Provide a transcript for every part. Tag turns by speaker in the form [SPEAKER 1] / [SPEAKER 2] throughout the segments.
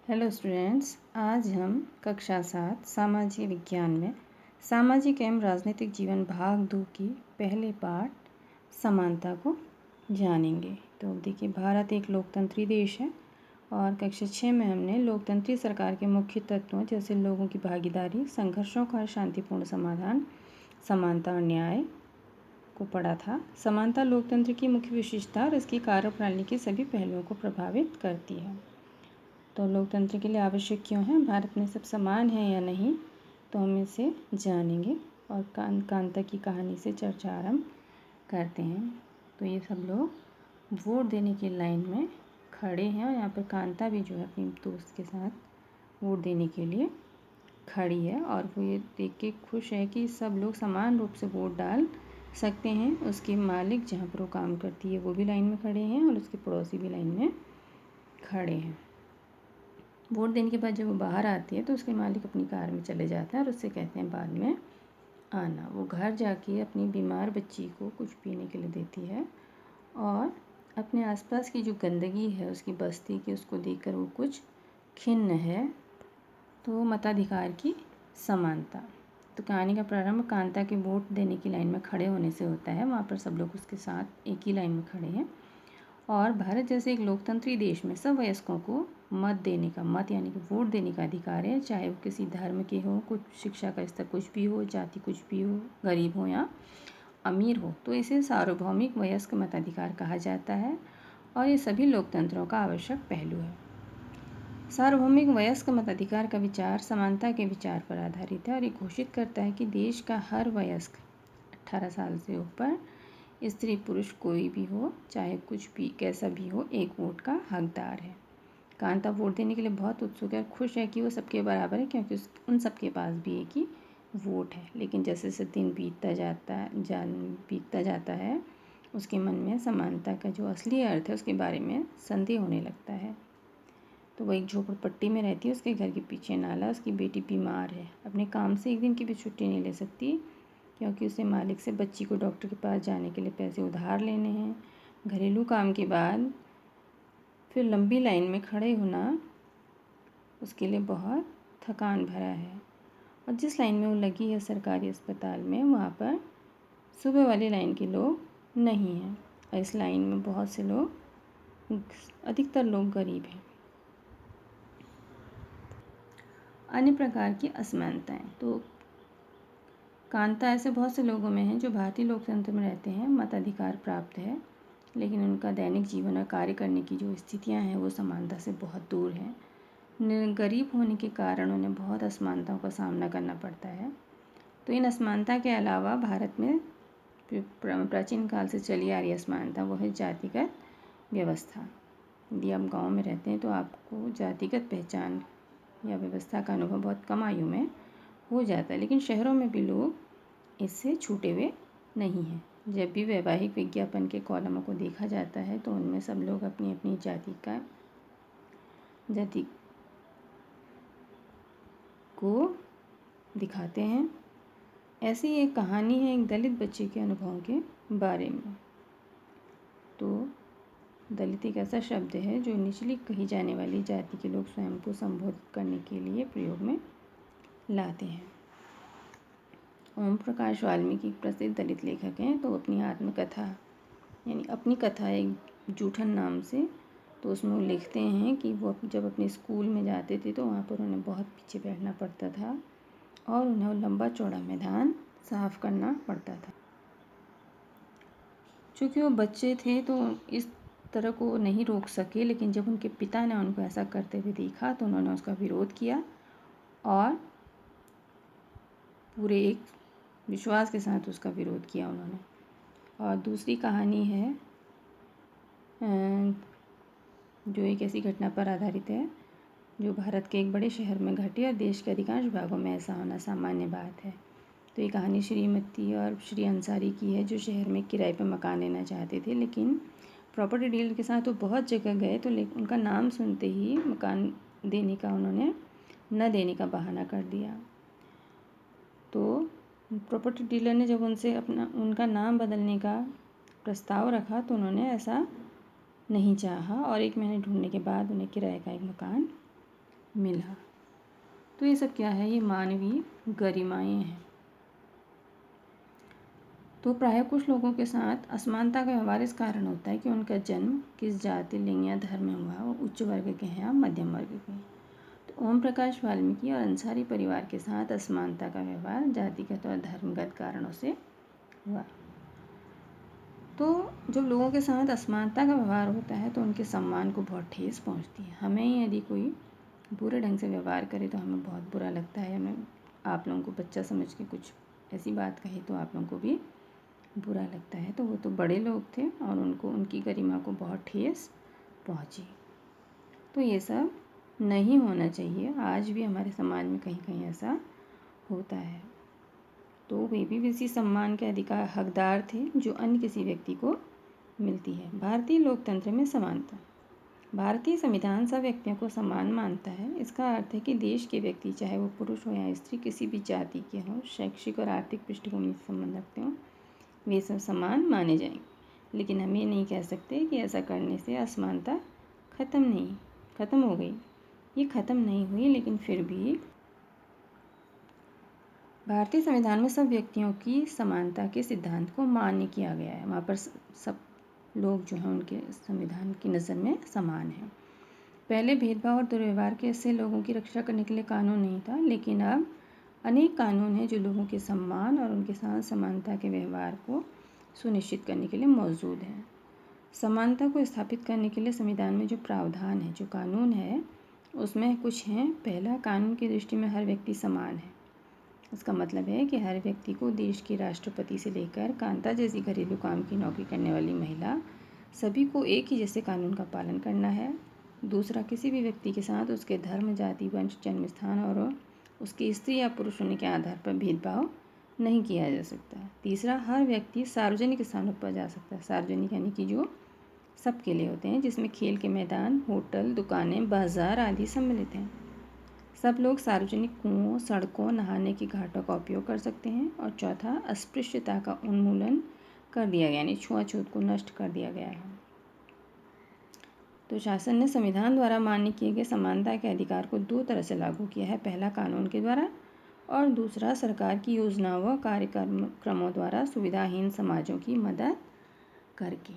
[SPEAKER 1] Hello students, आज हम कक्षा 7 सामाजिक विज्ञान में सामाजिक एवं राजनीतिक जीवन भाग 2 की पहले पाठ समानता को जानेंगे। तो देखिए, भारत एक लोकतंत्री देश है और कक्षा 6 में हमने लोकतंत्री सरकार के मुख्य तत्वों जैसे लोगों की भागीदारी, संघर्षों का शांतिपूर्ण समाधान, समानता और न्याय को पढ़ा था। समानता लोकतंत्र की मुख्य विशेषता और इसकी कार्यप्रणाली के सभी पहलुओं को प्रभावित करती है। तो लोकतंत्र के लिए आवश्यक क्यों है, भारत में सब समान है या नहीं, तो हम इसे जानेंगे और कांता की कहानी से चर्चा आरंभ करते हैं। तो ये सब लोग वोट देने की लाइन में खड़े हैं और यहाँ पर कांता भी जो है अपनी दोस्त के साथ वोट देने के लिए खड़ी है और वो ये देख के खुश है कि सब लोग समान रूप से वोट डाल सकते हैं। उसके मालिक जहाँ पर वो काम करती है वो भी लाइन में खड़े हैं और उसके पड़ोसी भी लाइन में खड़े हैं। वोट देने के बाद जब वो बाहर आती है तो उसके मालिक अपनी कार में चले जाता है और उससे कहते हैं बाद में आना। वो घर जाके अपनी बीमार बच्ची को कुछ पीने के लिए देती है और अपने आसपास की जो गंदगी है उसकी बस्ती की, उसको देखकर वो कुछ खिन्न है। तो मताधिकार की समानता। तो कहानी का प्रारंभ कांता के वोट देने की लाइन में खड़े होने से होता है। वहाँ पर सब लोग उसके साथ एक ही लाइन में खड़े हैं और भारत जैसे एक लोकतंत्री देश में सब वयस्कों को मत देने का, मत यानी कि वोट देने का अधिकार है, चाहे वो किसी धर्म के हो, कुछ शिक्षा का स्तर कुछ भी हो, जाति कुछ भी हो, गरीब हो या अमीर हो। तो इसे सार्वभौमिक वयस्क मताधिकार कहा जाता है और ये सभी लोकतंत्रों का आवश्यक पहलू है। सार्वभौमिक वयस्क मताधिकार का विचार समानता के विचार पर आधारित है और ये घोषित करता है कि देश का हर वयस्क 18 साल से ऊपर, स्त्री पुरुष कोई भी हो, चाहे कुछ भी कैसा भी हो, एक वोट का हकदार है। कांता वोट देने के लिए बहुत उत्सुक है, खुश है कि वो सबके बराबर है क्योंकि उन सबके पास भी एक ही वोट है। लेकिन जैसे जैसे दिन बीतता जाता है उसके मन में समानता का जो असली अर्थ है उसके बारे में संदेह होने लगता है। तो वो एक झोपड़पट्टी में रहती है, उसके घर के पीछे नाला, उसकी बेटी बीमार है, अपने काम से एक दिन की भी छुट्टी नहीं ले सकती क्योंकि उसे मालिक से बच्ची को डॉक्टर के पास जाने के लिए पैसे उधार लेने हैं। घरेलू काम के बाद फिर लंबी लाइन में खड़े होना उसके लिए बहुत थकान भरा है और जिस लाइन में वो लगी है सरकारी अस्पताल में, वहाँ पर सुबह वाली लाइन के लोग नहीं हैं और इस लाइन में बहुत से लोग, अधिकतर लोग गरीब हैं। अन्य प्रकार की असमानताएं। तो कांता ऐसे बहुत से लोगों में हैं जो भारतीय लोकतंत्र में रहते हैं, मताधिकार प्राप्त है, लेकिन उनका दैनिक जीवन और कार्य करने की जो स्थितियां हैं वो समानता से बहुत दूर हैं। गरीब होने के कारण उन्हें बहुत असमानताओं का सामना करना पड़ता है। तो इन असमानता के अलावा भारत में प्राचीन काल से चली आ रही असमानता वो है जातिगत व्यवस्था। यदि आप गाँव में रहते हैं तो आपको जातिगत पहचान या व्यवस्था का अनुभव बहुत कम आयु में हो जाता है, लेकिन शहरों में भी लोग इससे छूटे हुए नहीं हैं। जब भी वैवाहिक विज्ञापन के कॉलमों को देखा जाता है तो उनमें सब लोग अपनी अपनी जाति को दिखाते हैं। ऐसी एक कहानी है एक दलित बच्चे के अनुभवों के बारे में। तो दलित एक ऐसा शब्द है जो निचली कही जाने वाली जाति के लोग स्वयं को संबोधित करने के लिए प्रयोग में लाते हैं। ओम प्रकाश वाल्मीकि प्रसिद्ध दलित लेखक हैं। तो अपनी आत्मकथा यानी अपनी कथा एक जूठन नाम से, तो उसमें वो लिखते हैं कि वो जब अपने स्कूल में जाते थे तो वहाँ पर उन्हें बहुत पीछे बैठना पड़ता था और उन्हें वो लंबा चौड़ा मैदान साफ करना पड़ता था। चूँकि वो बच्चे थे तो इस तरह को नहीं रोक सके, लेकिन जब उनके पिता ने उनको ऐसा करते हुए देखा तो उन्होंने उसका विरोध किया और पूरे एक विश्वास के साथ उसका विरोध किया उन्होंने। और दूसरी कहानी है जो एक ऐसी घटना पर आधारित है जो भारत के एक बड़े शहर में घटी और देश के अधिकांश भागों में ऐसा होना सामान्य बात है। तो ये कहानी श्रीमती और श्री अंसारी की है जो शहर में किराए पर मकान लेना चाहते थे, लेकिन प्रॉपर्टी डीलर के साथ वो बहुत जगह गए तो लेकिन उनका नाम सुनते ही मकान देने का उन्होंने न देने का बहाना कर दिया। तो प्रॉपर्टी डीलर ने जब उनका नाम बदलने का प्रस्ताव रखा तो उन्होंने ऐसा नहीं चाहा और 1 महीने ढूंढने के बाद उन्हें किराए का एक मकान मिला। तो ये सब क्या है, ये मानवीय गरिमाएं हैं। तो प्रायः कुछ लोगों के साथ असमानता का व्यवहार इस कारण होता है कि उनका जन्म किस जाति, लिंग या धर्म में हुआ, वो उच्च वर्ग के हैं या मध्यम वर्ग के। तो ओम प्रकाश वाल्मीकि और अंसारी परिवार के साथ असमानता का व्यवहार जातिगत और धर्मगत कारणों से हुआ। तो जब लोगों के साथ असमानता का व्यवहार होता है तो उनके सम्मान को बहुत ठेस पहुंचती है। हमें यदि कोई बुरे ढंग से व्यवहार करे तो हमें बहुत बुरा लगता है, हमें आप लोगों को बच्चा समझ के कुछ ऐसी बात कही तो आप लोगों को भी बुरा लगता है। तो वो तो बड़े लोग थे और उनको उनकी गरिमा को बहुत ठेस पहुंची। तो ये सब नहीं होना चाहिए। आज भी हमारे समाज में कहीं कहीं ऐसा होता है। तो वे भी इसी सम्मान के अधिकार हकदार थे जो अन्य किसी व्यक्ति को मिलती है। भारतीय लोकतंत्र में समानता। भारतीय संविधान सब व्यक्तियों को समान मानता है। इसका अर्थ है कि देश के व्यक्ति, चाहे वो पुरुष हो या स्त्री, किसी भी जाति के हों, शैक्षिक और आर्थिक पृष्ठभूमि से संबंध रखते हों, वे सब समान माने जाएंगे। लेकिन हम ये नहीं कह सकते कि ऐसा करने से असमानता ख़त्म हो गई। ये ख़त्म नहीं हुई, लेकिन फिर भी भारतीय संविधान में सब व्यक्तियों की समानता के सिद्धांत को मान्य किया गया है। वहाँ पर सब लोग जो हैं उनके संविधान की नज़र में समान हैं। पहले भेदभाव और दुर्व्यवहार के से लोगों की रक्षा करने के लिए कानून नहीं था, लेकिन अब अनेक कानून हैं जो लोगों के सम्मान और उनके साथ समानता के व्यवहार को सुनिश्चित करने के लिए मौजूद हैं। समानता को स्थापित करने के लिए संविधान में जो प्रावधान है, जो कानून है, उसमें कुछ हैं। पहला, कानून की दृष्टि में हर व्यक्ति समान है। इसका मतलब है कि हर व्यक्ति को देश के राष्ट्रपति से लेकर कांता जैसी घरेलू काम की नौकरी करने वाली महिला, सभी को एक ही जैसे कानून का पालन करना है। दूसरा, किसी भी व्यक्ति के साथ उसके धर्म, जाति, वंश, जन्म स्थान और उसके स्त्री या पुरुष होने के आधार पर भेदभाव नहीं किया जा सकता। तीसरा, हर व्यक्ति सार्वजनिक स्थानों पर जा सकता है। सार्वजनिक यानी कि जो सबके लिए होते हैं, जिसमें खेल के मैदान, होटल, दुकानें, बाजार आदि सम्मिलित हैं। सब लोग सार्वजनिक कुओं, सड़कों, नहाने की घाटों का उपयोग कर सकते हैं। और चौथा, अस्पृश्यता का उन्मूलन कर दिया गया, यानी छुआछूत को नष्ट कर दिया गया है। तो शासन ने संविधान द्वारा मान्य किए गए समानता के अधिकार को दो तरह से लागू किया है। पहला, कानून के द्वारा, और दूसरा, सरकार की योजनाओं व कार्यक्रमों द्वारा सुविधाहीन समाजों की मदद करके।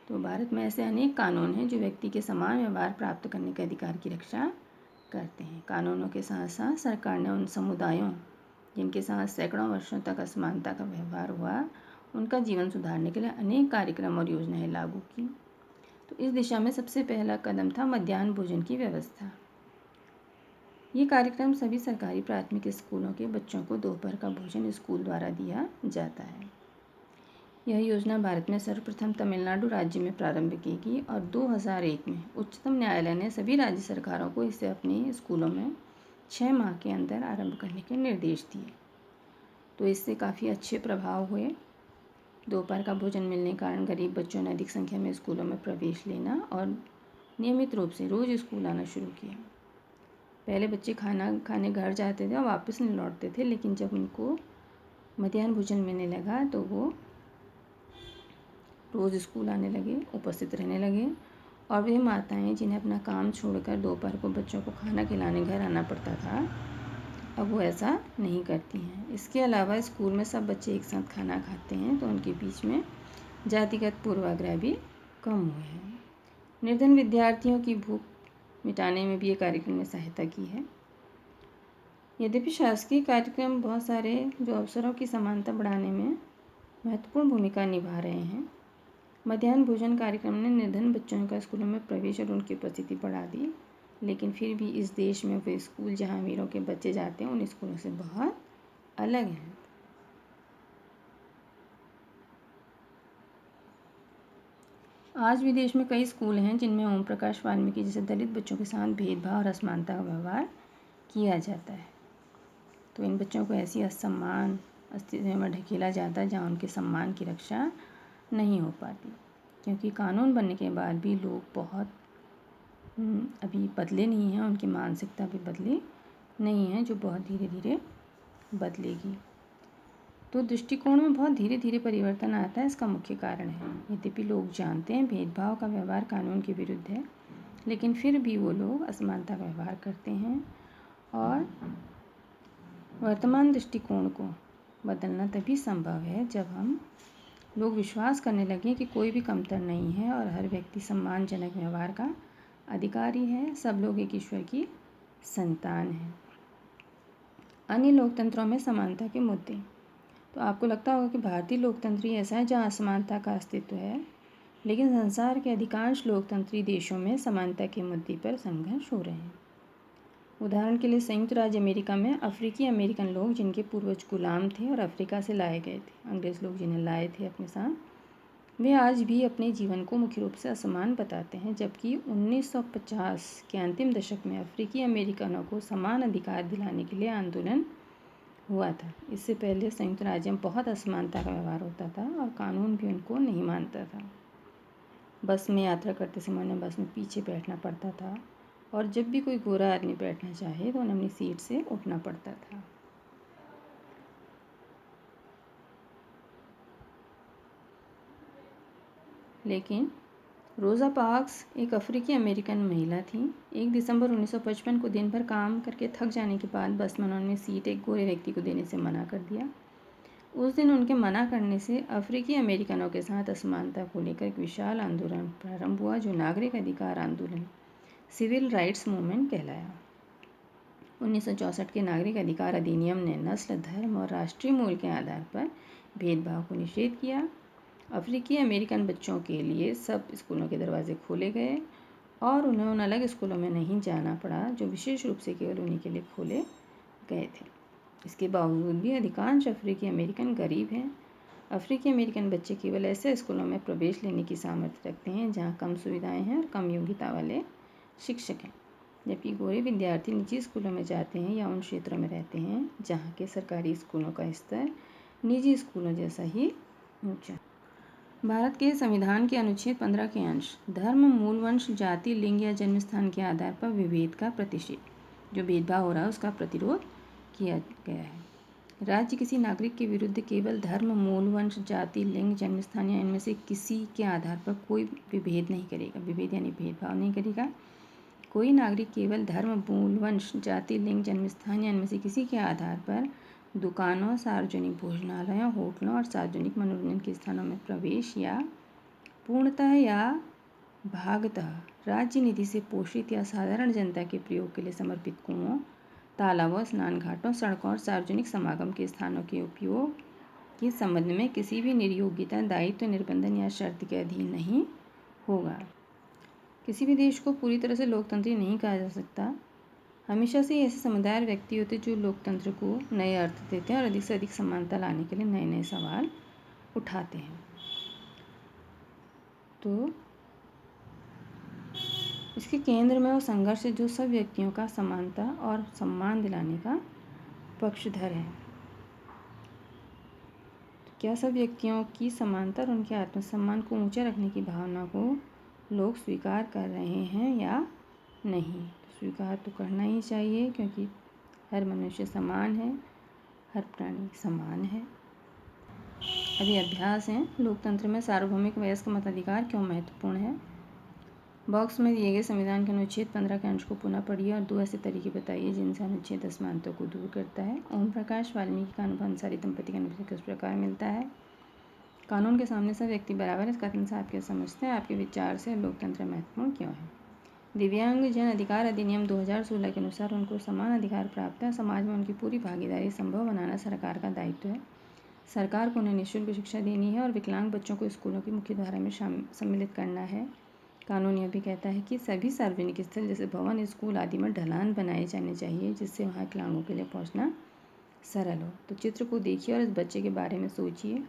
[SPEAKER 1] तो भारत में ऐसे अनेक कानून हैं जो व्यक्ति के समान व्यवहार प्राप्त करने के अधिकार की रक्षा करते हैं। कानूनों के साथ साथ सरकार ने उन समुदायों जिनके साथ सैकड़ों वर्षों तक असमानता का व्यवहार हुआ, उनका जीवन सुधारने के लिए अनेक कार्यक्रम और योजनाएं लागू की। तो इस दिशा में सबसे पहला कदम था मध्याह्न भोजन की व्यवस्था। ये कार्यक्रम सभी सरकारी प्राथमिक स्कूलों के बच्चों को दोपहर का भोजन स्कूल द्वारा दिया जाता है। यह योजना भारत में सर्वप्रथम तमिलनाडु राज्य में प्रारंभ की गई और 2001 में उच्चतम न्यायालय ने सभी राज्य सरकारों को इसे अपने स्कूलों में 6 माह के अंदर आरंभ करने के निर्देश दिए। तो इससे काफ़ी अच्छे प्रभाव हुए। दोपहर का भोजन मिलने के कारण गरीब बच्चों ने अधिक संख्या में स्कूलों में प्रवेश लेना और नियमित रूप से रोज़ स्कूल आना शुरू किया। पहले बच्चे खाना खाने घर जाते थे और वापस नहीं लौटते थे, लेकिन जब उनको मध्याह्न भोजन मिलने लगा तो वो रोज़ स्कूल आने लगे, उपस्थित रहने लगे। और वे माताएं जिन्हें अपना काम छोड़कर दोपहर को बच्चों को खाना खिलाने घर आना पड़ता था, अब वो ऐसा नहीं करती हैं। इसके अलावा स्कूल में सब बच्चे एक साथ खाना खाते हैं, तो उनके बीच में जातिगत पूर्वाग्रह भी कम हुए हैं। निर्धन विद्यार्थियों की भूख मिटाने में भी ये कार्यक्रम ने सहायता की है। यद्यपि शासकीय कार्यक्रम बहुत सारे जो अवसरों की समानता बढ़ाने में महत्वपूर्ण भूमिका निभा रहे हैं, मध्याह्न भोजन कार्यक्रम ने निर्धन बच्चों का स्कूलों में प्रवेश और उनकी उपस्थिति बढ़ा दी, लेकिन फिर भी इस देश में वे स्कूल जहां अमीरों के बच्चे जाते हैं उन स्कूलों से बहुत अलग हैं। आज भी देश में कई स्कूल हैं जिनमें ओम प्रकाश वाल्मीकि जैसे दलित बच्चों के साथ भेदभाव और असमानता का व्यवहार किया जाता है। तो इन बच्चों को ऐसी असम्मान स्थिति में ढकेला जाता है जहाँ उनके सम्मान की रक्षा नहीं हो पाती, क्योंकि कानून बनने के बाद भी लोग बहुत अभी बदले नहीं हैं, उनकी मानसिकता भी बदली नहीं है, जो बहुत धीरे धीरे बदलेगी। तो दृष्टिकोण में बहुत धीरे धीरे परिवर्तन आता है, इसका मुख्य कारण है। यद्यपि लोग जानते हैं भेदभाव का व्यवहार कानून के विरुद्ध है, लेकिन फिर भी वो लोग असमानता का व्यवहार करते हैं। और वर्तमान दृष्टिकोण को बदलना तभी संभव है जब हम लोग विश्वास करने लगें कि कोई भी कमतर नहीं है और हर व्यक्ति सम्मानजनक व्यवहार का अधिकारी है। सब लोग एक ईश्वर की संतान हैं। अन्य लोकतंत्रों में समानता के मुद्दे। तो आपको लगता होगा कि भारतीय लोकतंत्र ही ऐसा है जहाँ असमानता का अस्तित्व है, लेकिन संसार के अधिकांश लोकतंत्री देशों में समानता के मुद्दे पर संघर्ष हो रहे हैं। उदाहरण के लिए संयुक्त राज्य अमेरिका में अफ्रीकी अमेरिकन लोग जिनके पूर्वज गुलाम थे और अफ्रीका से लाए गए थे, अंग्रेज़ लोग जिन्हें लाए थे अपने साथ, वे आज भी अपने जीवन को मुख्य रूप से असमान बताते हैं। जबकि 1950 के अंतिम दशक में अफ्रीकी अमेरिकनों को समान अधिकार दिलाने के लिए आंदोलन हुआ था। इससे पहले संयुक्त राज्य में बहुत असमानता का व्यवहार होता था और कानून भी उनको नहीं मानता था। बस में यात्रा करते समय उन्हें बस में पीछे बैठना पड़ता था और जब भी कोई गोरा आदमी बैठना चाहे तो उन्हें अपनी सीट से उठना पड़ता था। लेकिन रोज़ा पार्क्स एक अफ्रीकी अमेरिकन महिला थी। 1 दिसंबर 1955 को दिन भर काम करके थक जाने के बाद बस में उन्होंने सीट एक गोरे व्यक्ति को देने से मना कर दिया। उस दिन उनके मना करने से अफ्रीकी अमेरिकनों के साथ असमानता को लेकर एक विशाल आंदोलन प्रारंभ हुआ, जो नागरिक अधिकार आंदोलन, सिविल राइट्स मूवमेंट कहलाया। 1964 के नागरिक अधिकार अधिनियम ने नस्ल, धर्म और राष्ट्रीय मूल के आधार पर भेदभाव को निषेध किया। अफ्रीकी अमेरिकन बच्चों के लिए सब स्कूलों के दरवाजे खोले गए और उन्हें उन अलग स्कूलों में नहीं जाना पड़ा जो विशेष रूप से केवल उन्हीं के लिए खोले गए थे। इसके बावजूद भी अधिकांश अफ्रीकी अमेरिकन गरीब हैं। अफ्रीकी अमेरिकन बच्चे केवल ऐसे स्कूलों में प्रवेश लेने की सामर्थ्य रखते हैं जहाँ कम सुविधाएं हैं और कम योग्यता वाले शिक्षक हैं, जबकि गोरे विद्यार्थी निजी स्कूलों में जाते हैं या उन क्षेत्रों में रहते हैं जहाँ के सरकारी स्कूलों का स्तर निजी स्कूलों जैसा ही ऊंचा। भारत के संविधान के अनुच्छेद 15 के अंश धर्म, मूल वंश, जाति, लिंग या जन्म स्थान के आधार पर विभेद का प्रतिषेध, जो भेदभाव हो रहा है उसका प्रतिरोध किया गया है। राज्य किसी नागरिक के विरुद्ध केवल धर्म, मूल वंश, जाति, लिंग, जन्म स्थान या इनमें से किसी के आधार पर कोई विभेद नहीं करेगा। विभेद यानी भेदभाव नहीं करेगा। कोई नागरिक केवल धर्म, मूल वंश, जाति, लिंग, जन्म स्थान या इनमें से किसी के आधार पर दुकानों, सार्वजनिक भोजनालयों, होटलों और सार्वजनिक मनोरंजन के स्थानों में प्रवेश या पूर्णतः या भागतः राज्य निधि से पोषित या साधारण जनता के प्रयोग के लिए समर्पित कुओं, तालाबों, स्नान घाटों, सड़कों और सार्वजनिक समागम के स्थानों के उपयोग के संबंध में किसी भी निर्योग्यता, दायित्व, निर्बंधन या शर्त के अधीन नहीं होगा। किसी भी देश को पूरी तरह से लोकतंत्री नहीं कहा जा सकता। हमेशा से ऐसे समुदाय और व्यक्ति होते जो लोकतंत्र को नए अर्थ देते हैं और अधिक से अधिक समानता लाने के लिए नए नए सवाल उठाते हैं। तो इसके केंद्र में वो संघर्ष है जो सब व्यक्तियों का समानता और सम्मान दिलाने का पक्षधर है। तो क्या सब व्यक्तियों की समानता और उनके आत्मसम्मान को ऊंचा रखने की भावना को लोग स्वीकार कर रहे हैं या नहीं? स्वीकार तो करना ही चाहिए, क्योंकि हर मनुष्य समान है, हर प्राणी समान है। अभी अभ्यास है, लोकतंत्र में सार्वभौमिक वयस्क मताधिकार क्यों महत्वपूर्ण है। बॉक्स में दिए गए संविधान के अनुच्छेद 15 के अंश को पुनः पढ़िए और 2 ऐसे तरीके बताइए जिनसे अनुच्छेद असमानता को दूर करता है। ओम प्रकाश वाल्मीकि का अनुभव अंसारी दंपति का अनुभव किस प्रकार मिलता है। कानून के सामने सब व्यक्ति बराबर है, इस कथन से आप क्या समझते हैं, आपके विचार से लोकतंत्र महत्वपूर्ण क्यों है। दिव्यांग जन अधिकार अधिनियम 2016 के अनुसार उनको समान अधिकार प्राप्त है। समाज में उनकी पूरी भागीदारी संभव बनाना सरकार का दायित्व है। सरकार को उन्हें निःशुल्क शिक्षा देनी है और विकलांग बच्चों को स्कूलों की मुख्य धारा में सम्मिलित करना है। कानून यह भी कहता है कि सभी सार्वजनिक स्थल जैसे भवन, स्कूल आदि में ढलान बनाए जाने चाहिए जिससे वहाँ विकलांगों के लिए पहुँचना सरल हो। तो चित्र को देखिए और इस बच्चे के बारे में सोचिए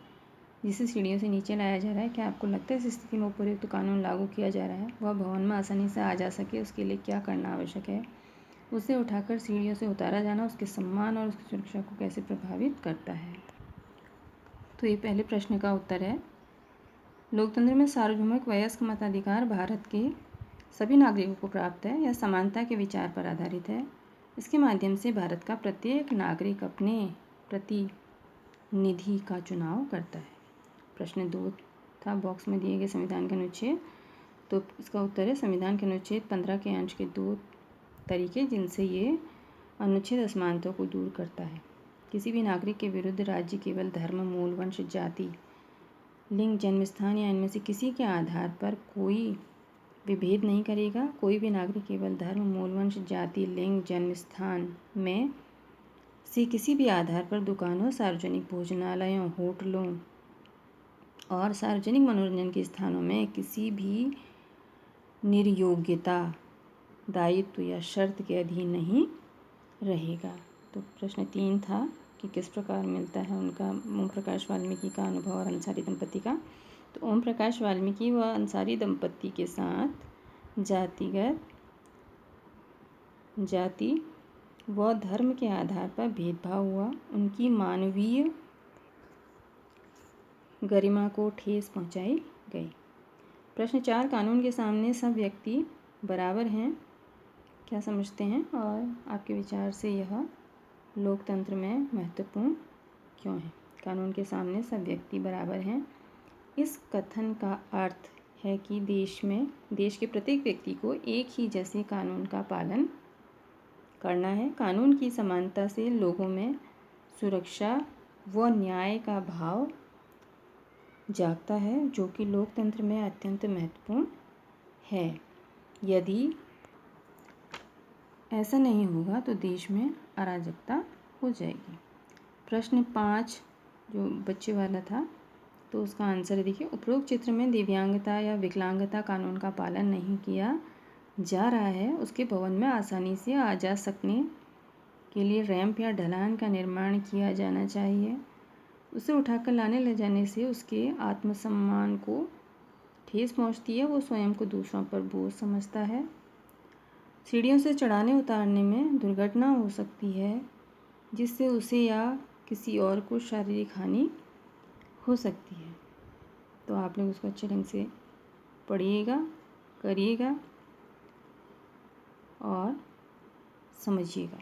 [SPEAKER 1] जिसे सीढ़ियों से नीचे लाया जा रहा है। क्या आपको लगता है इस स्थिति में उपयुक्त कानून लागू किया जा रहा है? वह भवन में आसानी से आ जा सके उसके लिए क्या करना आवश्यक है? उसे उठाकर सीढ़ियों से उतारा जाना उसके सम्मान और उसकी सुरक्षा को कैसे प्रभावित करता है? तो ये पहले प्रश्न का उत्तर है। लोकतंत्र में सार्वभौमिक वयस्क मताधिकार भारत के सभी नागरिकों को प्राप्त है। यह समानता के विचार पर आधारित है। इसके माध्यम से भारत का प्रत्येक नागरिक अपने प्रतिनिधि का चुनाव करता है। प्रश्न 2 था, बॉक्स में दिए गए संविधान के अनुच्छेद तो इसका उत्तर है संविधान के अनुच्छेद 15 के अंश के 2 तरीके जिनसे ये अनुच्छेद असमानता को दूर करता है। किसी भी नागरिक के विरुद्ध राज्य केवल धर्म, मूल, वंश, जाति, लिंग, जन्मस्थान या इनमें से किसी के आधार पर कोई विभेद नहीं करेगा। कोई भी नागरिक केवल धर्म, मूल, वंश, जाति, लिंग, जन्मस्थान में से किसी भी आधार पर दुकानों, सार्वजनिक भोजनालयों, होटलों और सार्वजनिक मनोरंजन के स्थानों में किसी भी निर्योग्यता, दायित्व या शर्त के अधीन नहीं रहेगा। तो प्रश्न 3 था कि किस प्रकार मिलता है उनका ओम प्रकाश वाल्मीकि का अनुभव और अंसारी दंपति का। तो ओम प्रकाश वाल्मीकि व अंसारी दंपति के साथ जाति व धर्म के आधार पर भेदभाव हुआ। उनकी मानवीय गरिमा को ठेस पहुंचाई गई। प्रश्न 4, कानून के सामने सब व्यक्ति बराबर हैं, क्या समझते हैं और आपके विचार से यह लोकतंत्र में महत्वपूर्ण क्यों है? कानून के सामने सब व्यक्ति बराबर हैं। इस कथन का अर्थ है कि देश के प्रत्येक व्यक्ति को एक ही जैसे कानून का पालन करना है। कानून की समानता से लोगों में सुरक्षा व न्याय का भाव जागता है, जो कि लोकतंत्र में अत्यंत महत्वपूर्ण है। यदि ऐसा नहीं होगा तो देश में अराजकता हो जाएगी। प्रश्न 5 जो बच्चे वाला था, तो उसका आंसर देखिए, उपरोक्त चित्र में दिव्यांगता या विकलांगता कानून का पालन नहीं किया जा रहा है, उसके भवन में आसानी से आ जा सकने के लिए रैंप या ढलान का निर्माण किया जाना चाहिए। उसे उठाकर लाने ले जाने से उसके आत्मसम्मान को ठेस पहुंचती है, वो स्वयं को दूसरों पर बोझ समझता है। सीढ़ियों से चढ़ाने उतारने में दुर्घटना हो सकती है, जिससे उसे या किसी और को शारीरिक हानि हो सकती है। तो आप लोग उसको अच्छे ढंग से पढ़िएगा, करिएगा और समझिएगा।